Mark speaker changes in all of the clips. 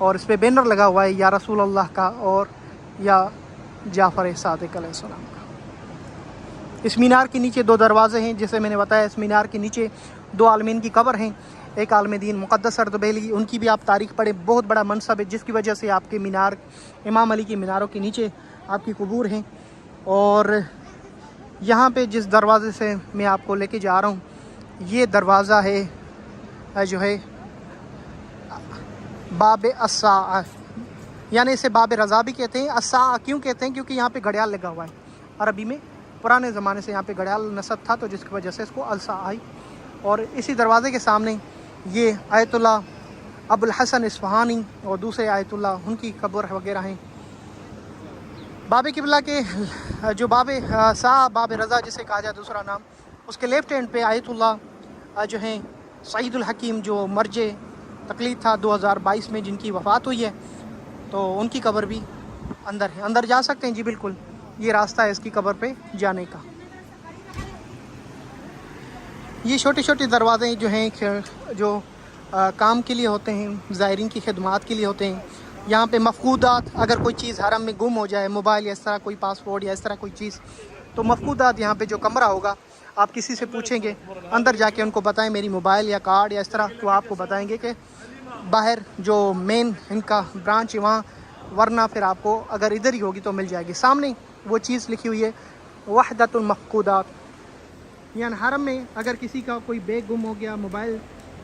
Speaker 1: اور اس پہ بینر لگا ہوا ہے یا رسول اللہ کا اور یا جعفر صادق علیہ السلام کا۔ اس مینار کے نیچے 2 دروازے ہیں، جیسے میں نے بتایا اس مینار کے نیچے 2 عالمین کی قبر ہیں، ایک عالم دین مقدس اردبیلی، ان کی بھی آپ تاریخ پڑھیں، بہت بڑا منصب ہے جس کی وجہ سے آپ کے مینار امام علی کی میناروں کے نیچے آپ کی قبور ہیں۔ اور یہاں پہ جس دروازے سے میں آپ کو لے کے جا رہا ہوں یہ دروازہ ہے جو ہے باب الساعہ، یعنی اسے باب رضا بھی کہتے ہیں۔ الساعہ کیوں کہتے ہیں؟ کیونکہ یہاں پہ گھڑیال لگا ہوا ہے، عربی میں پرانے زمانے سے یہاں پہ گھڑیال نصب تھا تو جس کی وجہ سے اس کو الساعہ آئی۔ اور اسی دروازے کے سامنے یہ آیت اللہ ابو الحسن اصفہانی اور دوسرے آیت اللہ ان کی قبر وغیرہ ہیں۔ باب قبلہ کے جو باب ساعہ باب رضا جسے کہا جائے دوسرا نام، اس کے لیفٹ ہینڈ پہ آیت اللہ جو ہیں سعید الحکیم جو مرج تقلید تھا 2022 میں جن کی وفات ہوئی ہے، تو ان کی قبر بھی اندر ہے۔ اندر جا سکتے ہیں جی بالکل، یہ راستہ ہے اس کی قبر پہ جانے کا۔ یہ چھوٹے چھوٹے دروازے جو ہیں جو کام کے لیے ہوتے ہیں، زائرین کی خدمات کے لیے ہوتے ہیں۔ یہاں پہ مفقودات، اگر کوئی چیز حرم میں گم ہو جائے، موبائل یا اس طرح کوئی پاسپورٹ یا اس طرح کوئی چیز، تو مفقودات یہاں پہ جو کمرہ ہوگا آپ کسی سے پوچھیں گے، اندر جا کے ان کو بتائیں میری موبائل یا کارڈ یا اس طرح، تو آپ کو بتائیں گے کہ باہر جو مین ان کا برانچ ہے وہاں، ورنہ پھر آپ کو اگر ادھر ہی ہوگی تو مل جائے گی۔ سامنے وہ چیز لکھی ہوئی ہے وحدت المفقودات، یعنی حرم میں اگر کسی کا کوئی بیگ گم ہو گیا، موبائل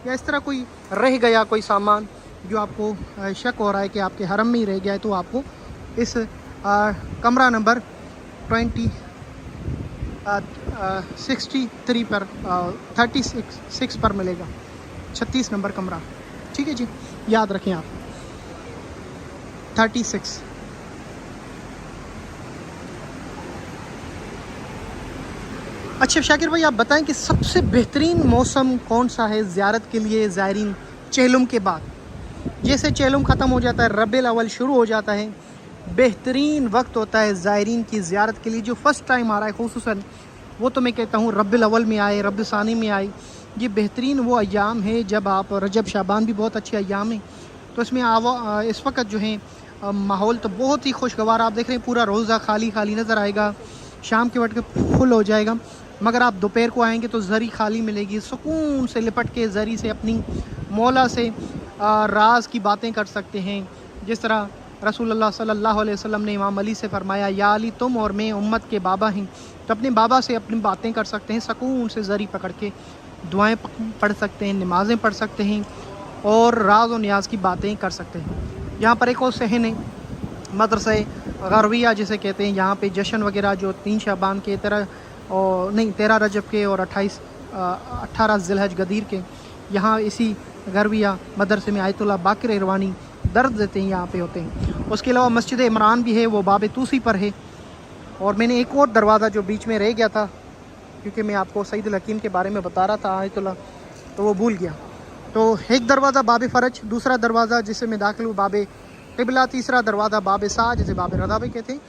Speaker 1: یا اس طرح کوئی رہ گیا کوئی سامان جو آپ کو شک ہو رہا ہے کہ آپ کے حرم میں ہی رہ گیا ہے، تو آپ کو اس کمرہ نمبر 63 پر 36 پر ملے گا، 36 نمبر کمرہ، ٹھیک ہے جی، یاد رکھیں آپ 36۔ اچھا شاکر بھائی آپ بتائیں کہ سب سے بہترین موسم کون سا ہے زیارت کے لیے زائرین چہلم کے بعد؟ جیسے چہلم ختم ہو جاتا ہے، ربیع الاول شروع ہو جاتا ہے، بہترین وقت ہوتا ہے زائرین کی زیارت کے لیے جو فرسٹ ٹائم آ رہا ہے خصوصاً، وہ تو میں کہتا ہوں ربیع الاول میں آئے، ربیع ثانی میں آئے۔ یہ بہترین وہ ایام ہے جب آپ، رجب شعبان بھی بہت اچھے ایام ہیں، تو اس میں اس وقت جو ہیں ماحول تو بہت ہی خوشگوار، آپ دیکھ رہے ہیں پورا روزہ خالی خالی نظر آئے گا، شام کے وقت کے فل ہو جائے گا، مگر آپ دوپہر کو آئیں گے تو زری خالی ملے گی، سکون سے لپٹ کے زری سے اپنی مولا سے راز کی باتیں کر سکتے ہیں۔ جس طرح رسول اللہ صلی اللہ علیہ وسلم نے امام علی سے فرمایا یا علی تم اور میں امت کے بابا ہیں، تو اپنے بابا سے اپنی باتیں کر سکتے ہیں، سکون سے زری پکڑ کے دعائیں پڑھ سکتے ہیں، نمازیں پڑھ سکتے ہیں اور راز و نیاز کی باتیں کر سکتے ہیں۔ یہاں پر ایک اور صحن ہے مدرسہ غرویہ جسے کہتے ہیں، یہاں پہ جشن وغیرہ جو 3 شعبان کے 13 رجب کے اور 18 ذی الحج غدیر کے، یہاں اسی غرویہ مدرسے میں آیت اللہ باقر ایروانی درد دیتے ہیں، یہاں پہ ہوتے ہیں۔ اس کے علاوہ مسجد عمران بھی ہے، وہ باب توسی پر ہے۔ اور میں نے ایک اور دروازہ جو بیچ میں رہ گیا تھا، کیونکہ میں آپ کو سعید الحکیم کے بارے میں بتا رہا تھا آیت اللہ، تو وہ بھول گیا۔ تو ایک دروازہ باب فرج، دوسرا دروازہ جسے میں داخل ہوں باب قبلہ، تیسرا دروازہ باب سا جسے باب رضا بھی کہتے ہیں،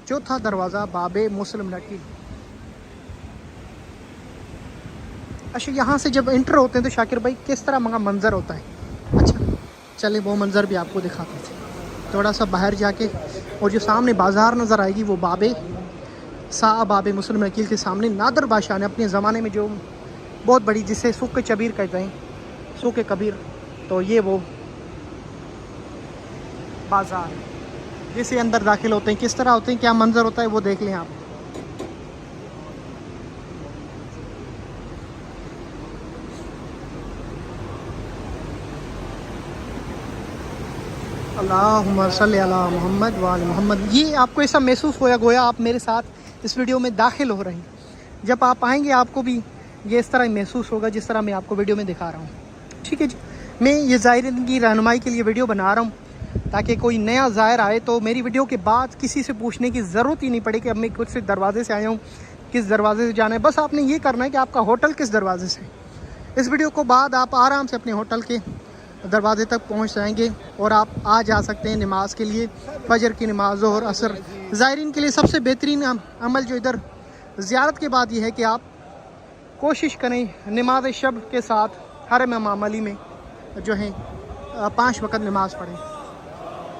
Speaker 1: چوتھا دروازہ باب مسلم نقی۔ اچھا یہاں سے جب انٹر ہوتے ہیں تو شاکر بھائی کس طرح منظر ہوتا ہے؟ اچھا چلے وہ منظر بھی آپ کو دکھاتے تھے تھوڑا سا باہر جا کے، اور جو سامنے بازار نظر آئے گی وہ باب سا باب مسلم نقیل کے سامنے نادر بادشاہ نے اپنے زمانے میں جو بہت بڑی، جسے سوق چبیر کہتے ہیں، سوق کبیر، تو یہ وہ بازار جسے اندر داخل ہوتے ہیں، کس طرح ہوتے ہیں، کیا منظر ہوتا ہے وہ دیکھ لیں آپ۔ اللہم صلی علی محمد وآل محمد۔ یہ آپ کو ایسا محسوس ہویا گویا آپ میرے ساتھ اس ویڈیو میں داخل ہو رہے ہیں، جب آپ آئیں گے آپ کو بھی یہ اس طرح محسوس ہوگا جس طرح میں آپ کو ویڈیو میں دکھا رہا ہوں، ٹھیک ہے جی۔ میں یہ زائرین کی رہنمائی کے لیے ویڈیو بنا رہا ہوں تاکہ کوئی نیا زائر آئے تو میری ویڈیو کے بعد کسی سے پوچھنے کی ضرورت ہی نہیں پڑے کہ اب میں کچھ دروازے سے آیا ہوں، کس دروازے سے جانا ہے، بس آپ نے یہ کرنا ہے کہ آپ کا ہوٹل کس دروازے سے۔ اس ویڈیو کو بعد آپ آرام سے اپنے ہوٹل کے دروازے تک پہنچ جائیں گے اور آپ آ جا سکتے ہیں نماز کے لیے، فجر کی نماز اور عصر۔ زائرین کے لیے سب سے بہترین عمل جو ادھر زیارت کے بعد یہ ہے کہ آپ کوشش کریں نماز شب کے ساتھ حرم امام علی میں جو ہیں 5 وقت نماز پڑھیں،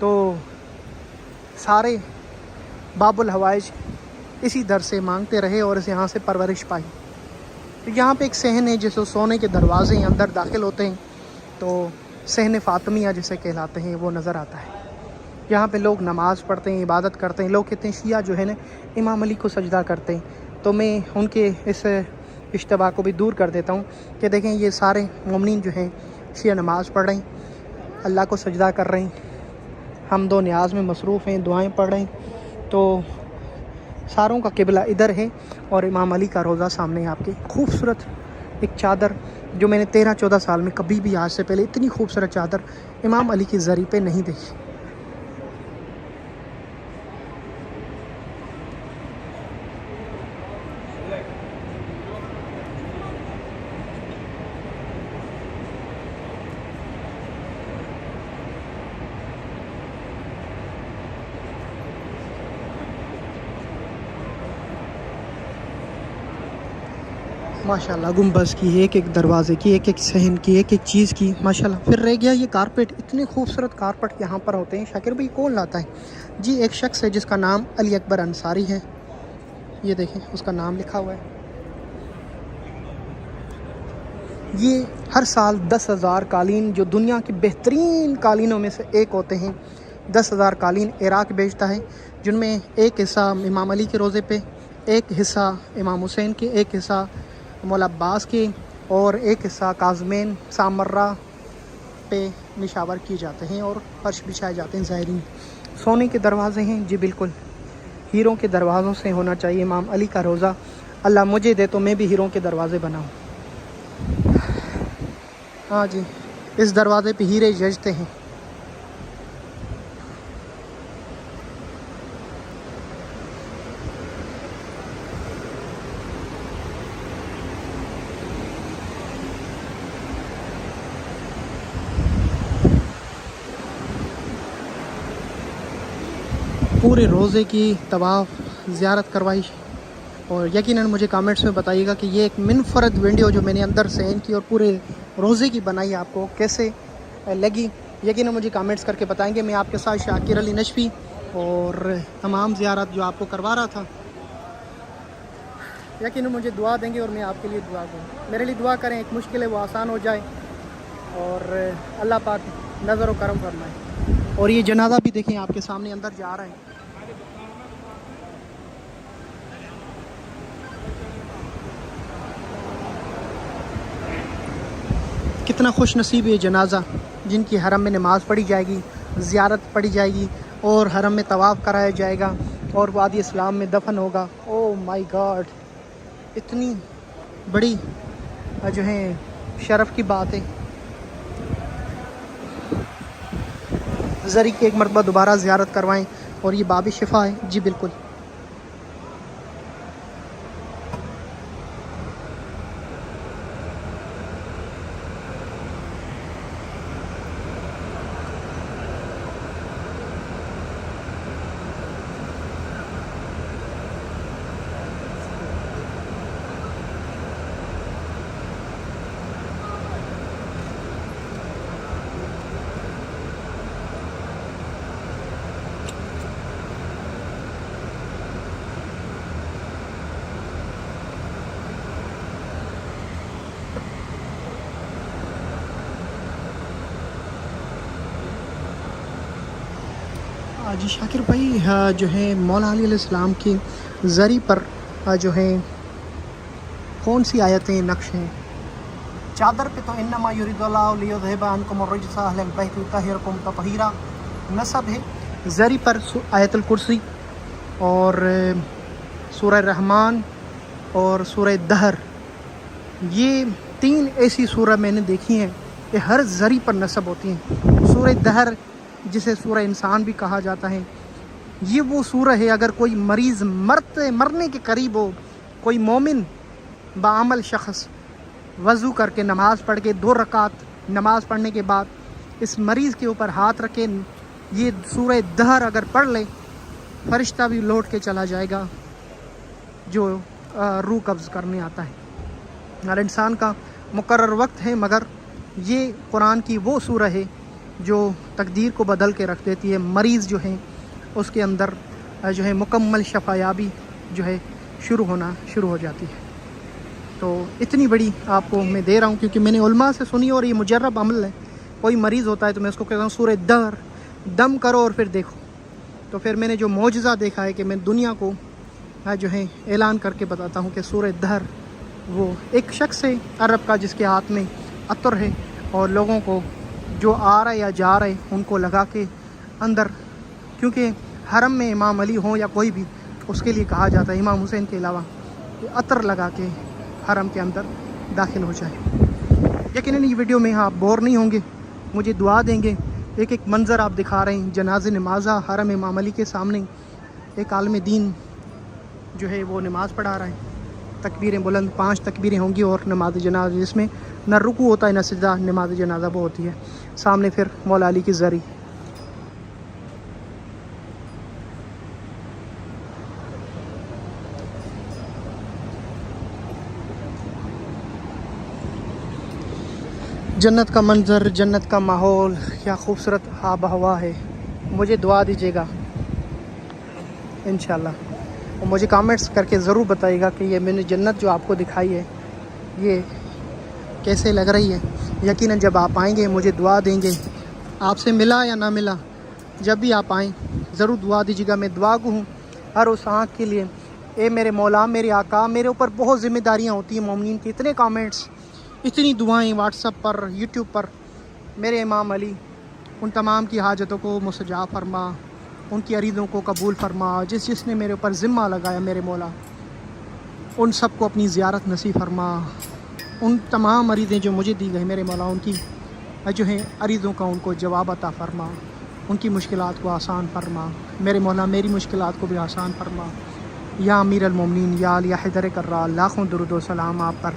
Speaker 1: تو سارے باب الحوائج اسی در سے مانگتے رہے اور اس یہاں سے پرورش پائی. تو یہاں پہ ایک صحن ہے جسے سونے کے دروازے اندر داخل ہوتے ہیں تو صحن فاطمیہ جسے کہلاتے ہیں وہ نظر آتا ہے. یہاں پہ لوگ نماز پڑھتے ہیں, عبادت کرتے ہیں. لوگ کہتے ہیں شیعہ جو ہے نا امام علی کو سجدہ کرتے ہیں, تو میں ان کے اس اشتباہ کو بھی دور کر دیتا ہوں کہ دیکھیں یہ سارے مومنین جو ہیں شیعہ نماز پڑھ رہے ہیں, اللہ کو سجدہ کر رہے ہیں, حمد و نیاز میں مصروف ہیں, دعائیں پڑھ رہے ہیں. تو ساروں کا قبلہ ادھر ہے اور امام علی کا روضہ سامنے ہے آپ کے. خوبصورت ایک چادر جو میں نے 13-14 سال میں کبھی بھی آج سے پہلے اتنی خوبصورت چادر امام علی کی زری پہ نہیں دیکھی. ماشاءاللہ گنبز کی, ایک ایک دروازے کی, ایک ایک صحن کی, ایک ایک چیز کی ماشاءاللہ. پھر رہ گیا یہ کارپیٹ, اتنے خوبصورت کارپیٹ یہاں پر ہوتے ہیں. شاکر بھائی کون لاتا ہے؟ جی ایک شخص ہے جس کا نام علی اکبر انصاری ہے. یہ دیکھیں اس کا نام لکھا ہوا ہے. یہ ہر سال 10,000 قالین جو دنیا کی بہترین قالینوں میں سے ایک ہوتے ہیں, 10,000 قالین عراق بھیجتا ہے, جن میں ایک حصہ امام علی کے روضے پہ, ایک حصہ امام حسین کے, ایک حصہ مولا عباس کے, اور ایک حصہ کاظمین سامرہ پہ نشاور کیے جاتے ہیں اور فرش بچھائے جاتے ہیں. زائرین سونے کے دروازے ہیں, جی بالکل ہیروں کے دروازوں سے ہونا چاہیے امام علی کا روضہ. اللہ مجھے دے تو میں بھی ہیروں کے دروازے بناؤں. ہاں جی, اس دروازے پہ ہیرے ججتے ہیں. پورے روزے کی طواف زیارت کروائی, اور یقیناً مجھے کامنٹس میں بتائیے گا کہ یہ ایک منفرد ویڈیو جو میں نے اندر سے ان کی اور پورے روزے کی بنائی آپ کو کیسے لگی. یقیناً مجھے کامنٹس کر کے بتائیں گے. میں آپ کے ساتھ شاکر علی نجفی اور تمام زیارت جو آپ کو کروا رہا تھا, یقیناً مجھے دعا دیں گے اور میں آپ کے لیے دعا دوں. میرے لیے دعا کریں, ایک مشکل ہے وہ آسان ہو جائے اور اللہ پاک نظر و کرم فرمائے. اور یہ جنازہ بھی دیکھیں آپ کے سامنے اندر جا رہا ہے. کتنا خوش نصیب ہے جنازہ جن کی حرم میں نماز پڑھی جائے گی, زیارت پڑھی جائے گی اور حرم میں طواف کرایا جائے گا اور وادی اسلام میں دفن ہوگا. او مائی گاڈ, اتنی بڑی جو ہے شرف کی بات ہے. زری کی ایک مرتبہ دوبارہ زیارت کروائیں اور یہ باب شفا ہے. جی بالکل. جی شاکر بھائی, جو ہے مولا علی علیہ السلام کی زری پر جو ہے کون سی آیتیں نقش ہیں؟ چادر پہ تو انما یرید اللہ لیذھب عنکم الرجس اہل البیت ویطہرکم تطہیرا نصب ہے. زری پر آیت الکرسی اور سورہ رحمان اور سورہ دہر, یہ 3 ایسی سورہ میں نے دیکھی ہیں کہ ہر زری پر نصب ہوتی ہیں. سورہ دہر جسے سورہ انسان بھی کہا جاتا ہے, یہ وہ سورہ ہے اگر کوئی مریض مرنے کے قریب ہو, کوئی مومن بعمل شخص وضو کر کے نماز پڑھ کے 2 رکعت نماز پڑھنے کے بعد اس مریض کے اوپر ہاتھ رکھے, یہ سورہ دہر اگر پڑھ لے, فرشتہ بھی لوٹ کے چلا جائے گا جو روح قبض کرنے آتا ہے. ہر انسان کا مقرر وقت ہے, مگر یہ قرآن کی وہ سورہ ہے جو تقدیر کو بدل کے رکھ دیتی ہے. مریض جو ہیں اس کے اندر جو ہے مکمل شفایابی جو ہے شروع ہو جاتی ہے. تو اتنی بڑی آپ کو میں دے رہا ہوں کیونکہ میں نے علماء سے سنی اور یہ مجرب عمل ہے. کوئی مریض ہوتا ہے تو میں اس کو کہتا ہوں سورہ دہر دم کرو اور پھر دیکھو. تو پھر میں نے جو معجزہ دیکھا ہے کہ میں دنیا کو جو ہے اعلان کر کے بتاتا ہوں کہ سورہ دہر وہ ایک شخص ہے عرب کا جس کے ہاتھ میں عطر ہے اور لوگوں کو جو آ رہے یا جا رہے ان کو لگا کے اندر، کیونکہ حرم میں امام علی ہوں یا کوئی بھی اس کے لیے کہا جاتا ہے امام حسین کے علاوہ کہ عطر لگا کے حرم کے اندر داخل ہو جائے. یقیناً یہ ویڈیو میں آپ بور نہیں ہوں گے، مجھے دعا دیں گے. ایک ایک منظر آپ دکھا رہے ہیں، جناز نمازہ حرم امام علی کے سامنے ایک عالم دین جو ہے وہ نماز پڑھا رہا ہے. تکبیریں بلند 5 تکبیریں ہوں گی اور نماز جنازہ جس میں نہ رکوع ہوتا ہے نہ سجدہ، نماز جنازہ وہ ہوتی ہے. سامنے پھر مولا علی کی زری. جنت کا منظر، جنت کا ماحول، کیا خوبصورت آب و ہوا ہے. مجھے دعا دیجیے گا انشاءاللہ، اور مجھے کامنٹس کر کے ضرور بتائیے گا کہ یہ میں نے جنت جو آپ کو دکھائی ہے یہ کیسے لگ رہی ہے. یقیناً جب آپ آئیں گے مجھے دعا دیں گے. آپ سے ملا یا نہ ملا، جب بھی آپ آئیں ضرور دعا دیجیے گا. میں دعا کو ہوں ہر اس آنکھ کے لیے. اے میرے مولا، میرے آقا، میرے اوپر بہت ذمہ داریاں ہوتی ہیں مومنین کی. اتنے کامنٹس، اتنی دعائیں واٹس ایپ پر، یوٹیوب پر. میرے امام علی ان تمام کی حاجتوں کو مستجاب فرما، ان کی عریضوں کو قبول فرما. جس نے میرے اوپر ذمہ لگایا میرے مولا، ان سب کو اپنی زیارت نصیب فرما. ان تمام عریضیں جو مجھے دی گئی میرے مولا، ان کی جو ہیں عریضوں کا ان کو جواب عطا فرما. ان کی مشکلات کو آسان فرما میرے مولا. میری مشکلات کو بھی آسان فرما. یا امیر المومنین، یا علی حیدر کرار، لاکھوں درود و سلام آپ پر.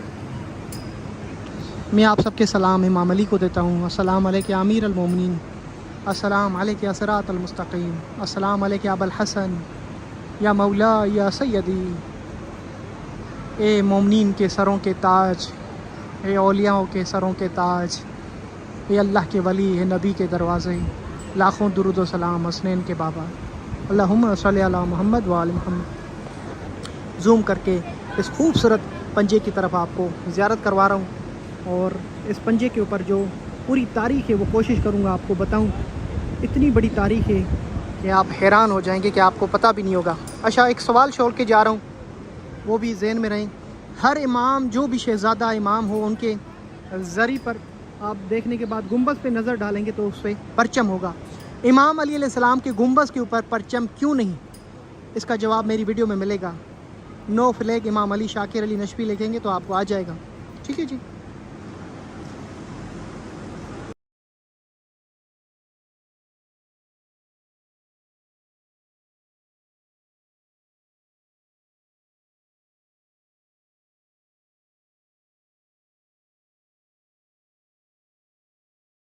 Speaker 1: میں آپ سب کے سلام امام علی کو دیتا ہوں. السلام علیکم یا امیر المومنین، السلام علیکم یا صراط المستقیم، السلام علیکم یا ابو الحسن، یا مولا، یا سیدی. اے مومنین کے سروں کے تاج، اے اولیاءوں کے سروں کے تاج، اے اللہ کے ولی، اے نبی کے دروازے، لاکھوں درود و سلام حسنین کے بابا. اللہم صلی علی محمد و آل محمد. زوم کر کے اس خوبصورت پنجے کی طرف آپ کو زیارت کروا رہا ہوں، اور اس پنجے کے اوپر جو پوری تاریخ ہے وہ کوشش کروں گا آپ کو بتاؤں. اتنی بڑی تاریخ ہے کہ آپ حیران ہو جائیں گے کہ آپ کو پتہ بھی نہیں ہوگا. اچھا، ایک سوال چھوڑ کے جا رہا ہوں، وہ بھی ذہن میں رہیں. ہر امام، جو بھی شہزادہ امام ہو، ان کے زری پر آپ دیکھنے کے بعد گنبد پہ نظر ڈالیں گے تو اس پہ پرچم ہوگا. امام علی علیہ السلام کے گنبد کے اوپر پرچم کیوں نہیں؟ اس کا جواب میری ویڈیو میں ملے گا. نو فلیگ امام علی شاکر علی نشفی لکھیں گے تو آپ کو آ جائے گا. ٹھیک ہے جی.